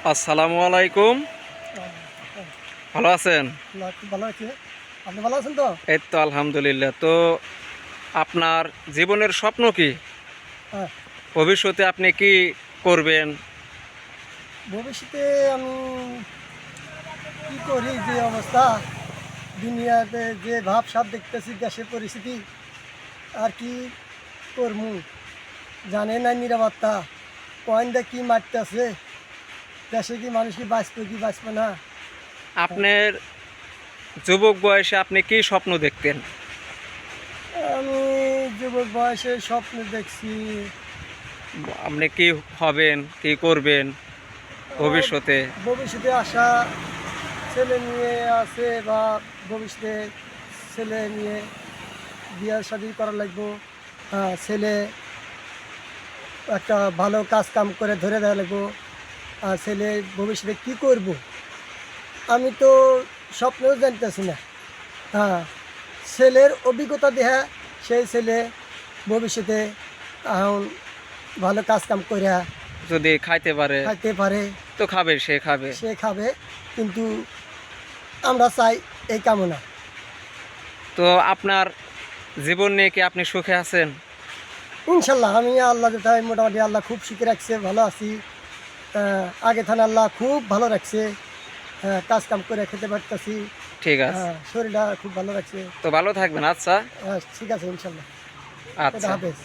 আসসালামু আলাইকুম। ভালো আছেন? ভালো আছি। আপনি ভালো আছেন তো? এই তো আলহামদুলিল্লাহ। তো আপনার জীবনের স্বপ্ন কি? হ্যাঁ, ভবিষ্যতে আপনি কি করবেন? ভবিষ্যতে আমি কি করি, যে অবস্থা দুনিয়াতে, যে ভাবসাব দেখতেছি, দেশের পরিস্থিতি, আর কি করমু জানে না। নিরাপত্তা কয়েনটা কি মারতেছে, দেশে কি মানুষ কি বাঁচবে কি বাঁচবে না। আপনার যুবক বয়সে আপনি কি স্বপ্ন দেখতেন? আমি যুবক বয়সে স্বপ্ন দেখছি, আপনি কি হবেন, কি করবেন আমার ভবিষ্যতে? ভবিষ্যতে আশা ছেলে নিয়ে আছে, বা ভবিষ্যতে ছেলে নিয়ে বিয়ে শাদী করা লাগবো। ছেলে একটা ভালো কাজ কাম করে ধরে দেওয়া লাগবো। আর ছেলে ভবিষ্যতে কি করব আমি তো স্বপ্নেও জানতেছি না। হ্যাঁ, ছেলের অভিজ্ঞতা দেখা সেই ছেলে ভবিষ্যতে এখন ভালো কাজ কাম করে যদি খাইতে পারে খাইতে পারে, তো খাবে, সে খাবে। সে খাবে। কিন্তু আমরা চাই এই কামনা। তো আপনার জীবন নিয়ে কি আপনি সুখে আছেন? ইনশাল্লাহ আমি আল্লাহ যেটাই মোটামুটি আল্লাহ খুব শিখে রাখছে, ভালো আছি। আগে থানে আল্লাহ খুব ভালো রাখছে। কাজ কাম করে খেতে পারতেছি। ঠিক আছে। শরীরটা খুব ভালো রাখছে। তো ভালো থাকবেন। আচ্ছা। ঠিক আছে ইনশাল্লাহ। খুদা আচ্ছা। হাফেজ।